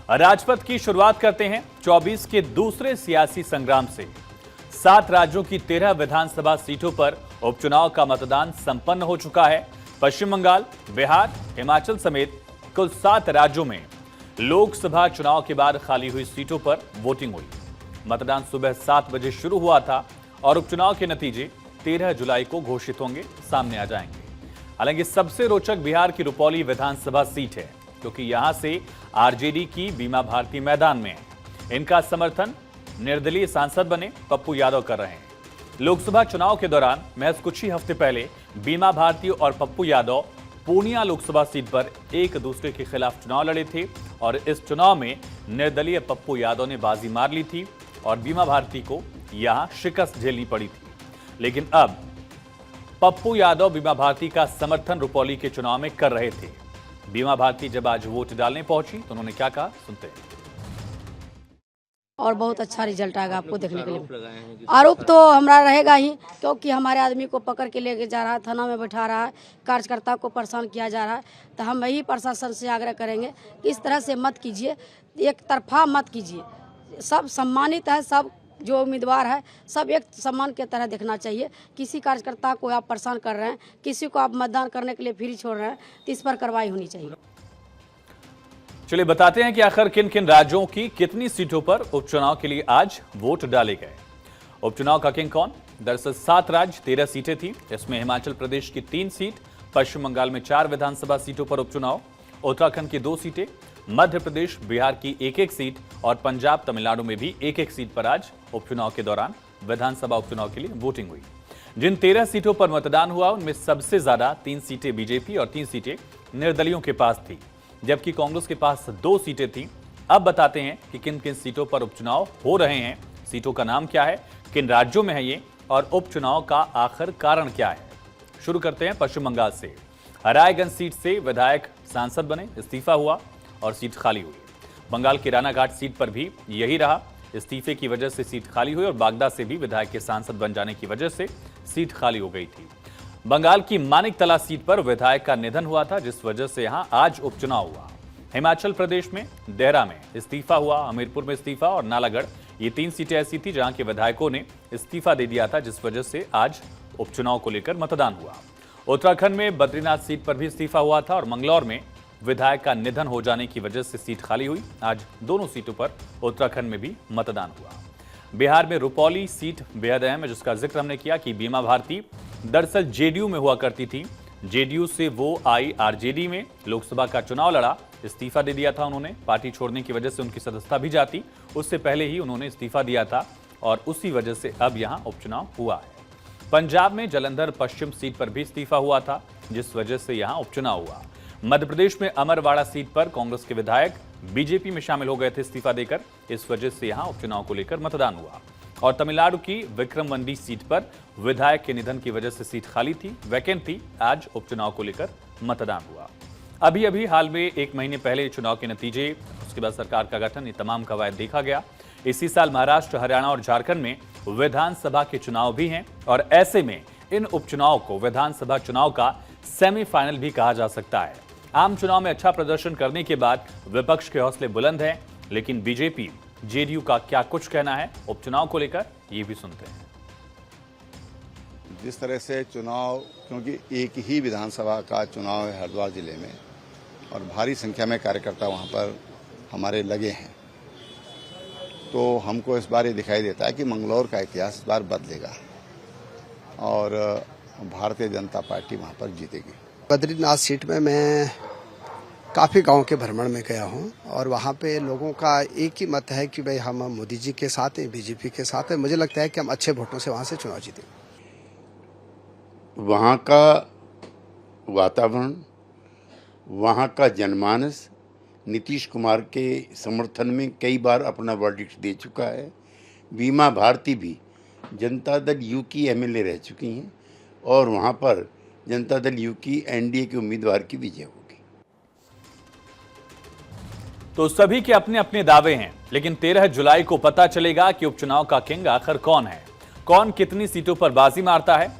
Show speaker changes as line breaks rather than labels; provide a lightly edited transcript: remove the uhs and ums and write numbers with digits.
राजपथ की शुरुआत करते हैं 24 के दूसरे सियासी संग्राम से। 7 राज्यों की 13 विधानसभा सीटों पर उपचुनाव का मतदान संपन्न हो चुका है। पश्चिम बंगाल, बिहार, हिमाचल समेत कुल 7 राज्यों में लोकसभा चुनाव के बाद खाली हुई सीटों पर वोटिंग हुई। मतदान सुबह 7 बजे शुरू हुआ था और उपचुनाव के नतीजे 13 जुलाई को घोषित होंगे, सामने आ जाएंगे। हालांकि सबसे रोचक बिहार की रुपौली विधानसभा सीट है, क्योंकि यहां से आरजेडी की बीमा भारती मैदान में है। इनका समर्थन निर्दलीय सांसद बने पप्पू यादव कर रहे हैं। लोकसभा चुनाव के दौरान महज कुछ ही हफ्ते पहले बीमा भारती और पप्पू यादव पूर्णिया लोकसभा सीट पर एक दूसरे के खिलाफ चुनाव लड़े थे और इस चुनाव में निर्दलीय पप्पू यादव ने बाजी मार ली थी और बीमा भारती को यहां शिकस्त झेलनी पड़ी थी। लेकिन अब पप्पू यादव बीमा भारती का समर्थन रुपौली के चुनाव में कर रहे थे। बीमा भारती जब आज वोट डालने पहुंची तो उन्होंने क्या कहा, सुनते हैं।
और बहुत अच्छा रिजल्ट आएगा आपको देखने के लिए। आरोप तो हमारा रहेगा ही, क्योंकि हमारे आदमी को पकड़ के लेके जा रहा है, थाना में बैठा रहा है, कार्यकर्ता को परेशान किया जा रहा है। तो हम यही प्रशासन से आग्रह करेंगे कि इस तरह से मत कीजिए, एक तरफा मत कीजिए। सब सम्मानित है, सब जो उम्मीदवार है सब एक सम्मान के तरह देखना चाहिए। किसी कार्यकर्ता को आप परेशान कर रहे हैं, किसी को आप मतदान करने के लिए फ्री छोड़ रहे हैं, तो इस पर कार्रवाई होनी चाहिए।
चलिए बताते हैं कि आखिर किन किन राज्यों की कितनी सीटों पर उपचुनाव के लिए आज वोट डाले गए। उपचुनाव का किंग कौन? दरअसल 7 राज्य 13 सीटें थी। इसमें हिमाचल प्रदेश की 3 सीट, पश्चिम बंगाल में 4 विधानसभा सीटों पर उपचुनाव, उत्तराखंड की 2 सीटें, मध्य प्रदेश, बिहार की 1-1 सीट और पंजाब, तमिलनाडु में भी 1-1 सीट पर आज उपचुनाव के दौरान विधानसभा उपचुनाव के लिए वोटिंग हुई। जिन 13 सीटों पर मतदान हुआ उनमें सबसे ज्यादा 3 सीटें बीजेपी और 3 सीटें निर्दलियों के पास थी, जबकि कांग्रेस के पास 2 सीटें थीं। अब बताते हैं कि किन किन सीटों पर उपचुनाव हो रहे हैं, सीटों का नाम क्या है, किन राज्यों में है ये और उपचुनाव का आखिर कारण क्या है। शुरू करते हैं पश्चिम बंगाल से। रायगंज सीट से विधायक सांसद बने, इस्तीफा हुआ और सीट खाली हुई। बंगाल की रानाघाट सीट पर भी यही रहा, इस्तीफे की वजह से सीट खाली हुई और बागदा से भी विधायक के सांसद बन जाने की वजह से सीट खाली हो गई थी। बंगाल की मानिकतला सीट पर विधायक का निधन हुआ था, जिस वजह से यहां आज उपचुनाव हुआ। हिमाचल प्रदेश में देहरा में इस्तीफा हुआ, हमीरपुर में इस्तीफा और नालागढ़, ये 3 सीटें ऐसी थी जहां के विधायकों ने इस्तीफा दे दिया था, जिस वजह से आज उपचुनाव को लेकर मतदान हुआ। उत्तराखंड में बद्रीनाथ सीट पर भी इस्तीफा हुआ था और मंगलौर में विधायक का निधन हो जाने की वजह से सीट खाली हुई। आज दोनों सीटों पर उत्तराखंड में भी मतदान हुआ। बिहार में रुपौली सीट बेहद अहम है, जिसका जिक्र हमने किया कि बीमा भारती दरअसल जेडीयू में हुआ करती थी। जेडीयू से वो आई आरजेडी में, लोकसभा का चुनाव लड़ा, इस्तीफा दे दिया था उन्होंने। पार्टी छोड़ने की वजह से उनकी सदस्यता भी जाती, उससे पहले ही उन्होंने इस्तीफा दिया था और उसी वजह से अब यहां उपचुनाव हुआ है। पंजाब में जलंधर पश्चिम सीट पर भी इस्तीफा हुआ था, जिस वजह से यहां उपचुनाव हुआ। मध्य प्रदेश में अमरवाड़ा सीट पर कांग्रेस के विधायक बीजेपी में शामिल हो गए थे इस्तीफा देकर, इस वजह से यहां उपचुनाव को लेकर मतदान हुआ। और तमिलनाडु की विक्रमवंडी सीट पर विधायक के निधन की वजह से सीट खाली थी, वैकेंट थी। आज उपचुनाव को लेकर मतदान हुआ। अभी हाल में 1 महीने पहले चुनाव के नतीजे, उसके बाद सरकार का गठन, ये तमाम कवायद देखा गया। इसी साल महाराष्ट्र, हरियाणा और झारखंड में विधानसभा के चुनाव भी हैं और ऐसे में इन उपचुनाव को विधानसभा चुनाव का सेमीफाइनल भी कहा जा सकता है। आम चुनाव में अच्छा प्रदर्शन करने के बाद विपक्ष के हौसले बुलंद हैं, लेकिन बीजेपी, जेडीयू का क्या कुछ कहना है उपचुनाव को लेकर, ये भी सुनते हैं।
जिस तरह से चुनाव, क्योंकि एक ही विधानसभा का चुनाव है हरिद्वार जिले में और भारी संख्या में कार्यकर्ता वहां पर हमारे लगे हैं, तो हमको इस बार ये दिखाई देता है कि मंगलौर का इतिहास इस बार बदलेगा और भारतीय जनता पार्टी वहां पर जीतेगी।
बद्रीनाथ सीट में मैं काफ़ी गांव के भ्रमण में गया हूं और वहां पे लोगों का एक ही मत है कि भाई हम मोदी जी के साथ हैं, बीजेपी के साथ हैं। मुझे लगता है कि हम अच्छे वोटों से वहां से चुनाव जीतेंगे।
वहाँ का वातावरण, वहाँ का जनमानस नीतीश कुमार के समर्थन में कई बार अपना वर्डिक्ट दे चुका है। बीमा भारती भी जनता दल यू की एमएलए रह चुकी हैं और वहाँ पर जनता दल यू की एनडीए के उम्मीदवार की विजय होगी।
तो सभी के अपने अपने दावे हैं, लेकिन 13 जुलाई को पता चलेगा कि उपचुनाव का किंग आखिर कौन है, कौन कितनी सीटों पर बाजी मारता है।